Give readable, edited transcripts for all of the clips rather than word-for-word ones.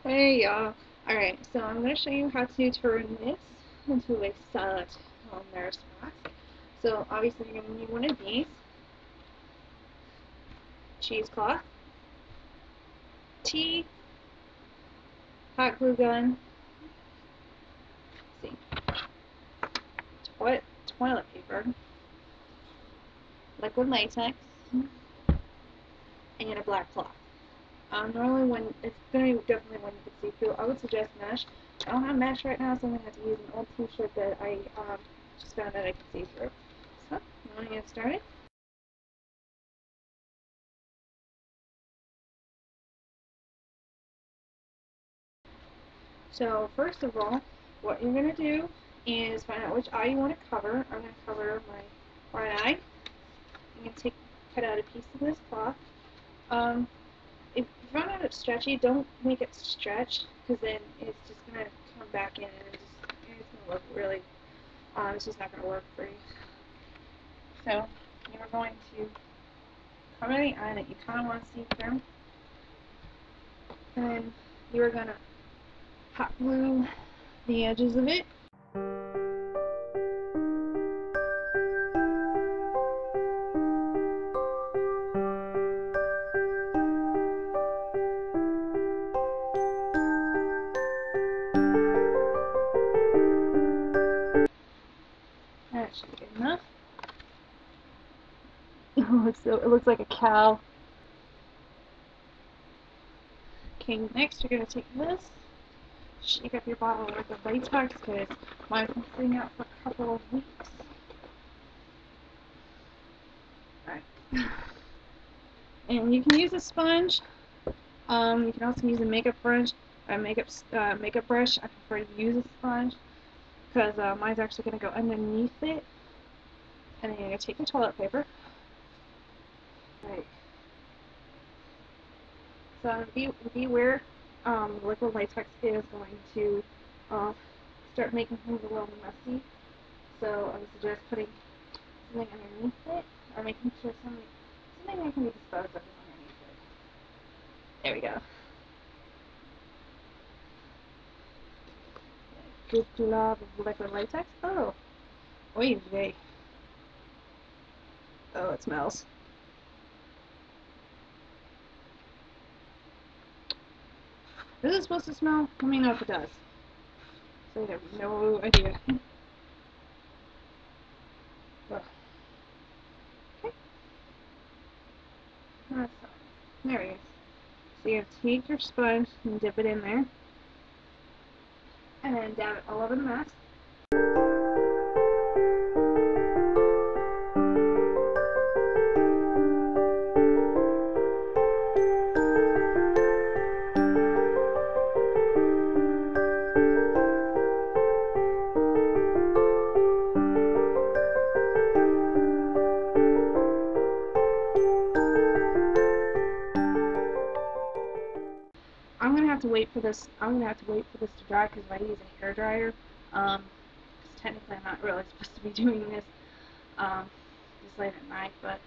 Hey y'all. Alright, so I'm going to show you how to turn this into a salad nurse mask. So obviously you're going to need one of these, cheesecloth, tea, hot glue gun, let's see, toilet paper, liquid latex, and a black cloth. Normally when it's going to be definitely when you can see through, I would suggest mesh. I don't have mesh right now, so I'm going to have to use an old t-shirt that I just found that I can see through. So, you want to get started? So first of all, what you're going to do is find out which eye you want to cover. I'm going to cover my right eye. You can cut out a piece of this cloth. If you find out it's stretchy, don't make it stretch, because then it's just going to come back in and it's going to look really, it's just not going to work for you. So you're going to cover the eye that you kind of want to see through, and then you're going to hot glue the edges of it. That should be good enough. It looks like a cow. Okay, next you're going to take this, shake up your bottle with the latex, because mine's been sitting out for a couple of weeks. Alright. And you can use a sponge. You can also use a makeup brush. Makeup brush. I prefer to use a sponge because mine's actually going to go underneath it. And then you're going to take your toilet paper. Right. So beware, liquid latex is going to start making things a little messy. So I would suggest putting something underneath it, or making sure something that can be disposed of is underneath it. There we go. Good glob of liquid latex. Oh, oy vey. Oh, it smells. Is it supposed to smell? Let me know if it does. So you have no idea. Ugh. Okay. There we go. So you have to take your sponge and dip it in there, and then dab it all over the mask. I'm gonna have to wait for this. To dry because I use a hair dryer. Because technically I'm not really supposed to be doing this this late at night, but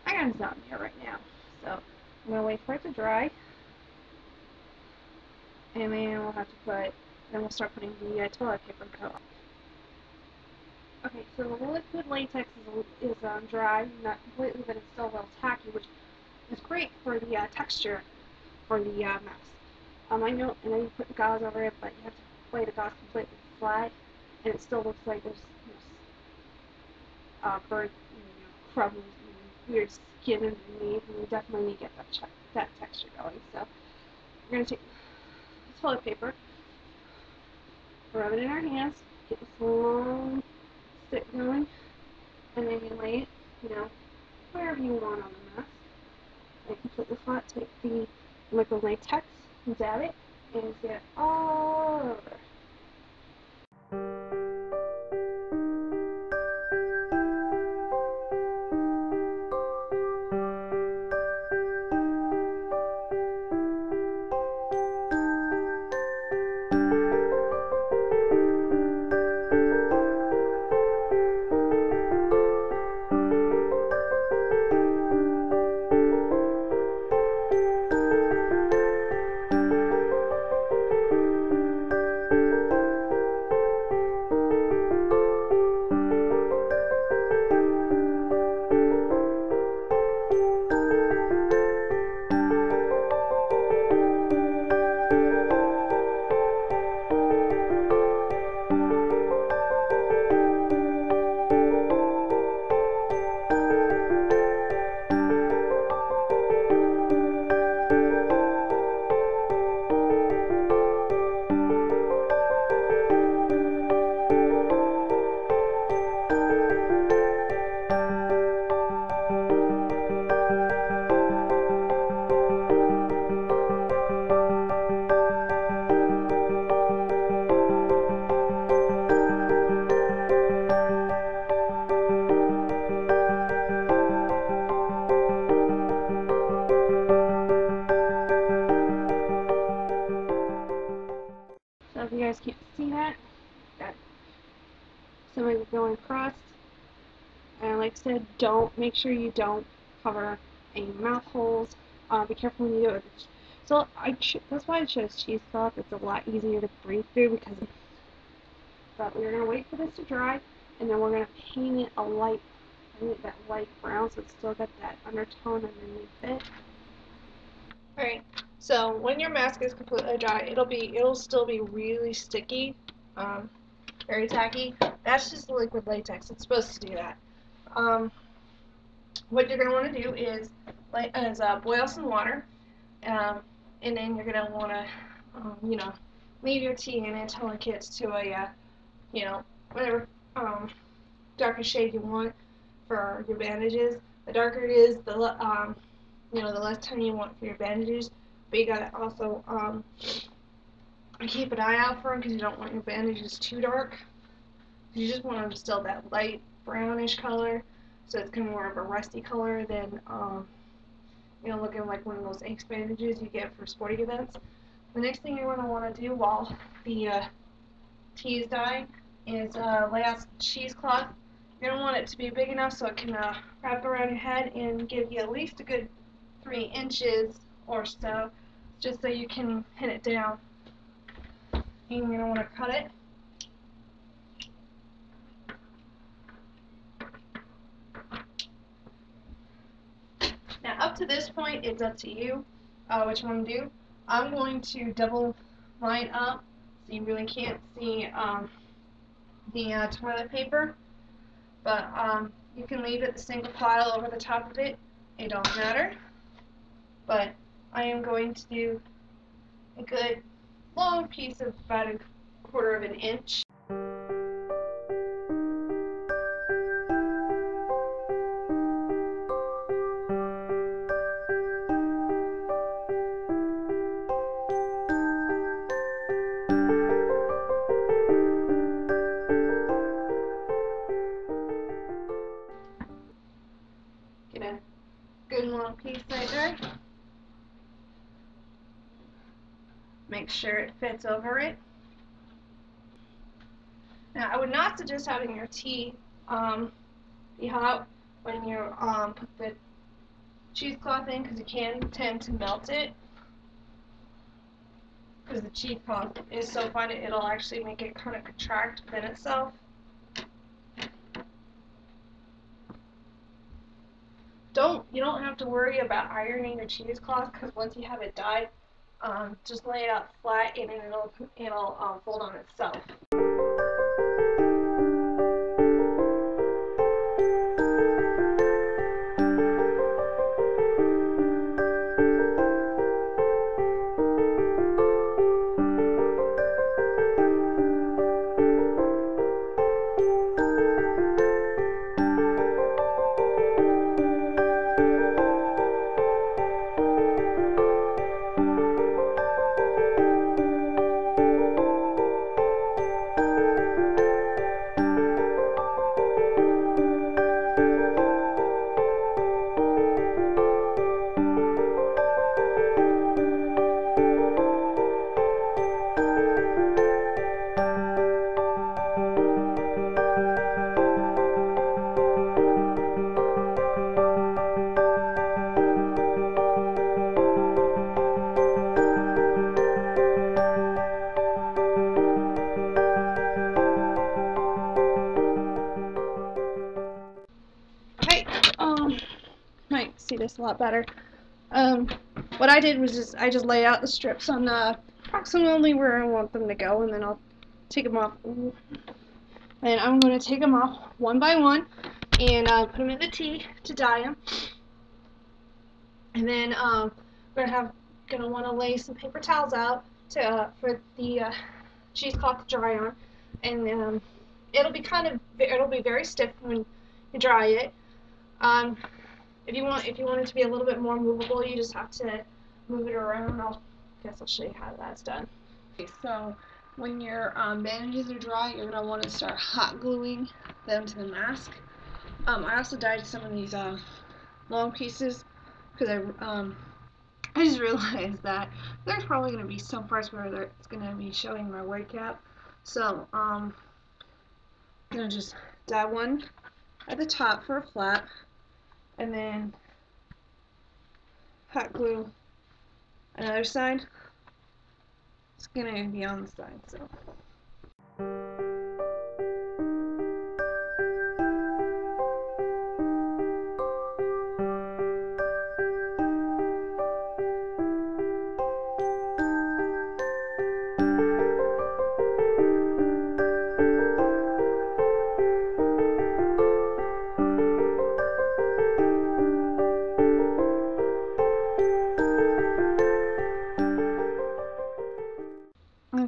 I got insomnia right now, so I'm gonna wait for it to dry, and then we'll start putting the toilet paper coat on. Okay, so the liquid latex is dry, not completely, but it's still a little tacky, which is great for the texture for the mask. I know you put the gauze over it, but you have to lay the gauze completely flat, and it still looks like there's burnt, crumbs and weird skin underneath, and you definitely need to get that texture going. So we're going to take toilet paper, rub it in our hands, get this long stick going, and then you lay it, wherever you want on the mask. Make it completely flat. Take the liquid latex and dab it, and get it all over. guys can't see that. Got somebody going across. And like I said, make sure you don't cover any mouth holes. Be careful when you do it. So that's why I chose cheesecloth. It's a lot easier to breathe through because. But we're gonna wait for this to dry, and then we're gonna paint it that light brown, so it's still got that undertone underneath it. Alright, so when your mask is completely dry, it'll still be really sticky, very tacky. That's just liquid latex. It's supposed to do that. What you're gonna want to do is boil some water, and then you're gonna want to, leave your tea in it until it gets to a, whatever darker shade you want for your bandages. The darker it is, the less time you want for your bandages. But you gotta also keep an eye out for them because you don't want your bandages too dark. You just want them still that light brownish color, so it's kind of more of a rusty color than looking like one of those ink bandages you get for sporting events. The next thing you're going to want to do while the tea is drying is lay out some cheesecloth. You're going to want it to be big enough so it can wrap around your head and give you at least a good 3 inches or so, just so you can pin it down. And you're going to want to cut it. Now up to this point, it's up to you which one to do. I'm going to double mine up so you really can't see the toilet paper, but you can leave it the single pile over the top of it. It don't matter. But I am going to do a good long piece of about 1/4 of an inch. Get a good long piece right there. Make sure it fits over it. Now, I would not suggest having your tea be hot when you put the cheesecloth in, because you can tend to melt it. Because the cheesecloth is so fine, it'll actually make it kind of contract within itself. You don't have to worry about ironing your cheesecloth, because once you have it dyed, just lay it out flat and then it'll fold on itself. Might see this a lot better. What I did was I just lay out the strips on approximately where I want them to go, and then I'll take them off. And I'm going to take them off one by one and put them in the tea to dye them. And then we're gonna want to lay some paper towels out for the cheesecloth to dry on, and it'll be very stiff when you dry it. If you want it to be a little bit more movable, you just have to move it around. I'll show you how that's done. Okay, so when your bandages are dry, you're gonna want to start hot gluing them to the mask. I also dyed some of these long pieces because I I just realized that there's probably going to be some parts where it's going to be showing my white cap. So, I'm going to just dab one at the top for a flap, and then hot glue another side. It's going to be on the side, so.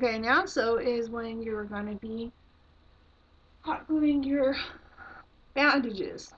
Okay, now so is when you're going to be hot gluing your bandages.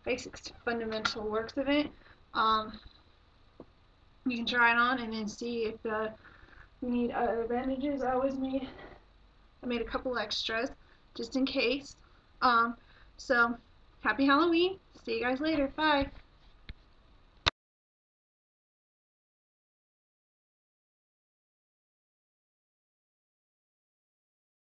Basic fundamental works of it. You can try it on and then see if you need other bandages. I made a couple extras just in case. So happy Halloween. See you guys later. Bye.